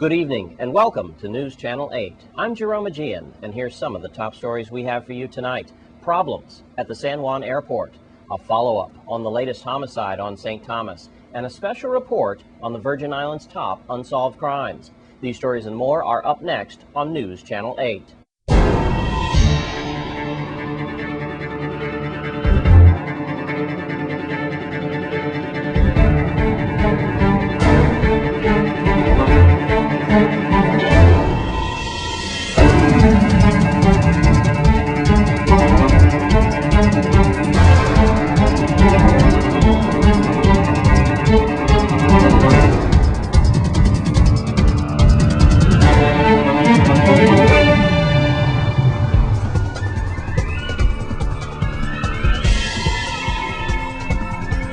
Good evening and welcome to News Channel 8. I'm Jerome Aegean, and here's some of the top stories we have for you tonight. Problems at the San Juan Airport, a follow-up on the latest homicide on St. Thomas, and a special report on the Virgin Islands' top unsolved crimes. These stories and more are up next on News Channel 8.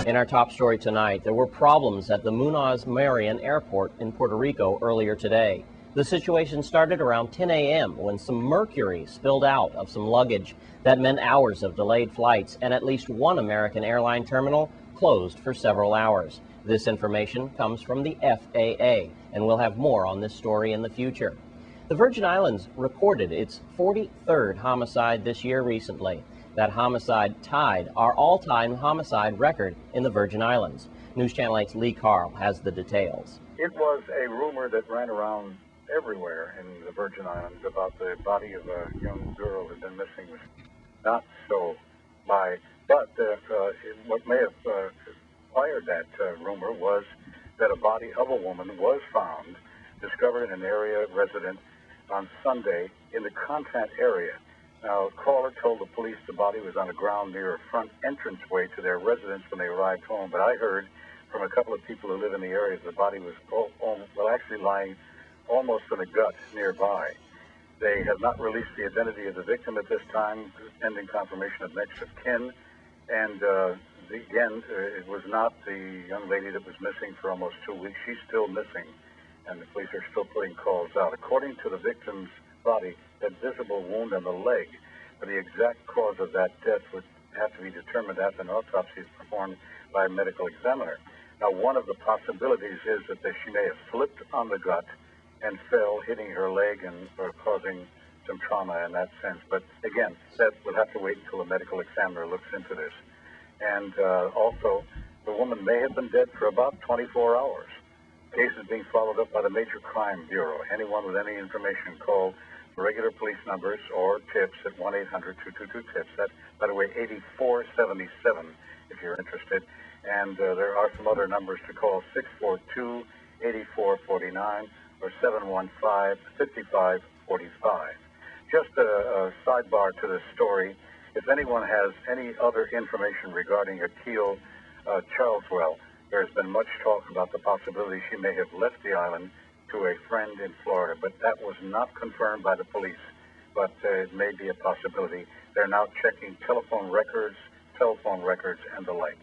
In our top story tonight, there were problems at the Munoz Marin Airport in Puerto Rico earlier today. The situation started around 10 a.m. when some mercury spilled out of some luggage. That meant hours of delayed flights, and at least one American airline terminal closed for several hours. This information comes from the FAA, and we'll have more on this story in the future. The Virgin Islands recorded its 43rd homicide this year recently. That homicide tied our all-time homicide record in the Virgin Islands. News Channel 8's Lee Carl has the details. It was a rumor that ran around everywhere in the Virgin Islands about the body of a young girl who had been missing. Not so but what may have fired that rumor was that a body of a woman was found, discovered in an area resident on Sunday in the Contant area. Now, a caller told the police the body was on the ground near a front entranceway to their residence when they arrived home, but I heard from a couple of people who live in the area that the body was actually lying almost in a gut nearby. They have not released the identity of the victim at this time, pending confirmation of next of kin, and again, it was not the young lady that was missing for almost 2 weeks. She's still missing, and the police are still putting calls out. According to the victim's body, that visible wound on the leg, but the exact cause of that death would have to be determined after an autopsy is performed by a medical examiner. Now, one of the possibilities is that she may have slipped on the gut and fell, hitting her leg and causing some trauma in that sense. But again, that will have to wait until a medical examiner looks into this. And also, the woman may have been dead for about 24 hours. The case is being followed up by the Major Crime Bureau. Anyone with any information, call regular police numbers or tips at 1-800-222-TIPS. That's, by the way, 8477 if you're interested. And there are some other numbers to call, 642-8449 or 715-5545. Just a sidebar to this story. If anyone has any other information regarding Akil Charleswell, there's been much talk about the possibility she may have left the island to a friend in Florida, but that was not confirmed by the police. But it may be a possibility. They're now checking telephone records, and the like.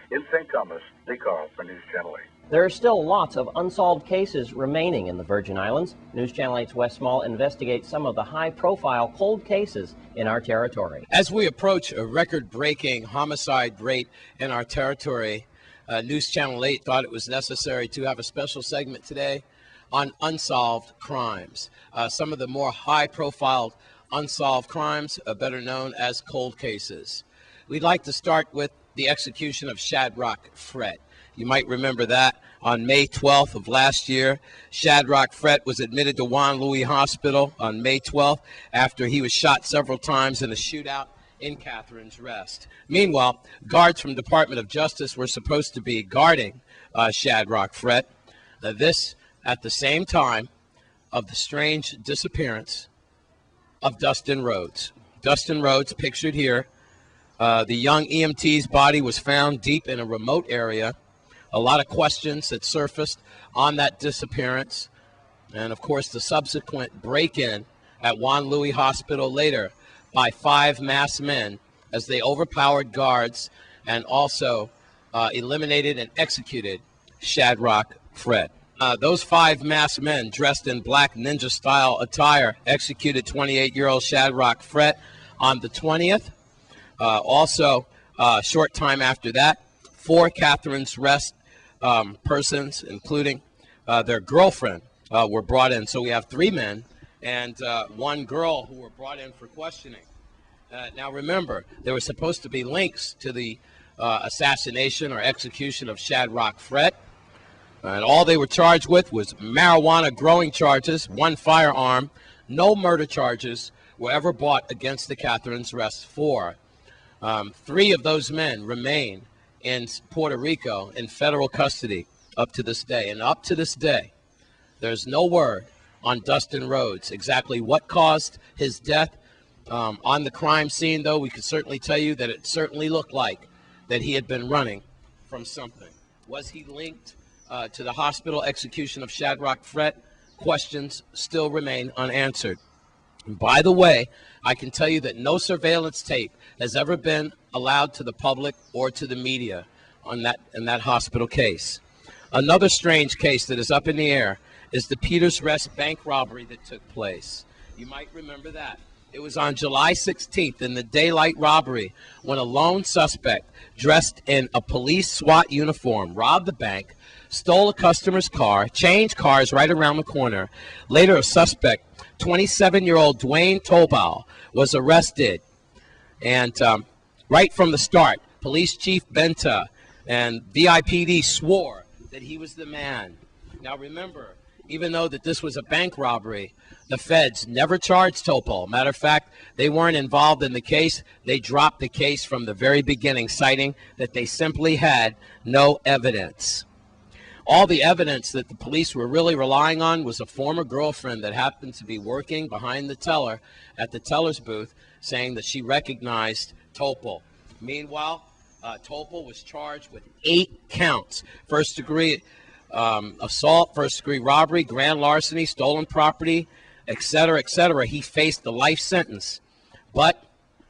In St. Thomas, Lee Carl for News Channel 8. There are still lots of unsolved cases remaining in the Virgin Islands. News Channel 8's Wes Small investigates some of the high-profile cold cases in our territory. As we approach a record-breaking homicide rate in our territory, News Channel 8 thought it was necessary to have a special segment today on unsolved crimes. Some of the more high-profile unsolved crimes are better known as cold cases. We'd like to start with the execution of Shadrach Fred. You might remember that on May 12th of last year, Shadrach Fred was admitted to Juan Louis Hospital on May 12th after he was shot several times in a shootout in Catherine's Rest. Meanwhile, guards from Department of Justice were supposed to be guarding Shadrach Fred. This at the same time of the strange disappearance of Dustin Rhodes. Dustin Rhodes, pictured here. The young EMT's body was found deep in a remote area. A lot of questions that surfaced on that disappearance. And, of course, the subsequent break-in at Juan Louis Hospital later by 5 masked men as they overpowered guards and also eliminated and executed Shadrach Fred. Those 5 masked men dressed in black ninja-style attire executed 28-year-old Shadrach Fred on the 20th. Also, a short time after that, 4 Catherine's Rest persons, including their girlfriend, were brought in. So we have 3 men and 1 girl who were brought in for questioning. Now remember, there were supposed to be links to the assassination or execution of Shadrach Fred. And all they were charged with was marijuana growing charges, 1 firearm. No murder charges were ever brought against the Catherine's Rest 4. 3 of those men remain in Puerto Rico in federal custody up to this day. And up to this day, there's no word on Dustin Rhodes exactly what caused his death. On the crime scene, though, we could certainly tell you that it certainly looked like that he had been running from something. Was he linked to the hospital execution of Shadrach Fred? Questions still remain unanswered. And by the way, I can tell you that no surveillance tape has ever been allowed to the public or to the media on that hospital case. Another strange case that is up in the air is the Peters Rest bank robbery that took place. You might remember that. It was on July 16th in the daylight robbery when a lone suspect dressed in a police SWAT uniform robbed the bank, stole a customer's car, changed cars right around the corner. Later, a suspect, 27-year-old Dwayne Tobal, was arrested. And right from the start, Police Chief Benta and VIPD swore that he was the man. Now remember, even though that this was a bank robbery, the feds never charged Topol. Matter of fact, they weren't involved in the case. They dropped the case from the very beginning, citing that they simply had no evidence. All the evidence that the police were really relying on was a former girlfriend that happened to be working behind the teller at the teller's booth, saying that she recognized Topol. Meanwhile, Topol was charged with 8 counts: first-degree assault, first-degree robbery, grand larceny, stolen property, etc., etc. He faced the life sentence. But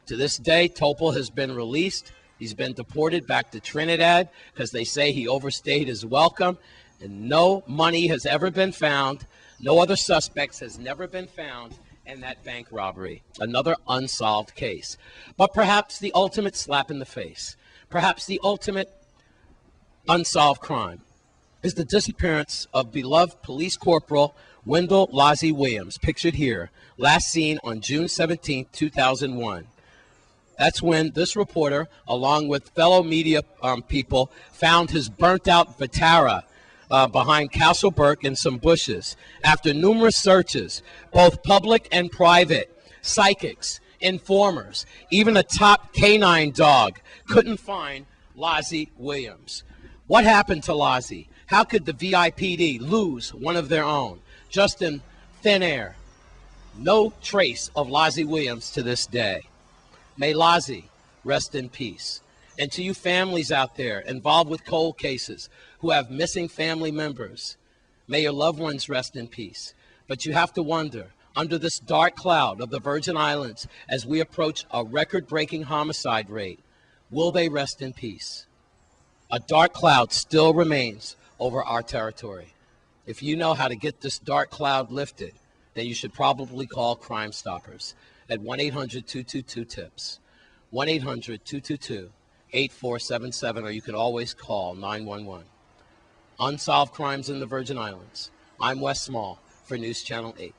to this day, Topol has been released. He's been deported back to Trinidad because they say he overstayed his welcome. And no money has ever been found. No other suspects has never been found in that bank robbery. Another unsolved case. But perhaps the ultimate slap in the face, perhaps the ultimate unsolved crime, is the disappearance of beloved Police Corporal Wendell Lozzie Williams, pictured here, last seen on June 17, 2001. That's when this reporter, along with fellow media people, found his burnt-out Vitara behind Castleburg in some bushes. After numerous searches, both public and private, psychics, informers, even a top canine dog couldn't find Lozzie Williams. What happened to Lozzie? How could the VIPD lose one of their own, just in thin air? No trace of Lozzie Williams to this day. May Lozzie rest in peace. And to you families out there involved with cold cases who have missing family members, may your loved ones rest in peace. But you have to wonder, under this dark cloud of the Virgin Islands, as we approach a record-breaking homicide rate, will they rest in peace? A dark cloud still remains over our territory. If you know how to get this dark cloud lifted, then you should probably call Crime Stoppers at 1-800-222-TIPS, 1-800-222-8477, or you can always call 911. Unsolved crimes in the Virgin Islands. I'm Wes Small for News Channel 8.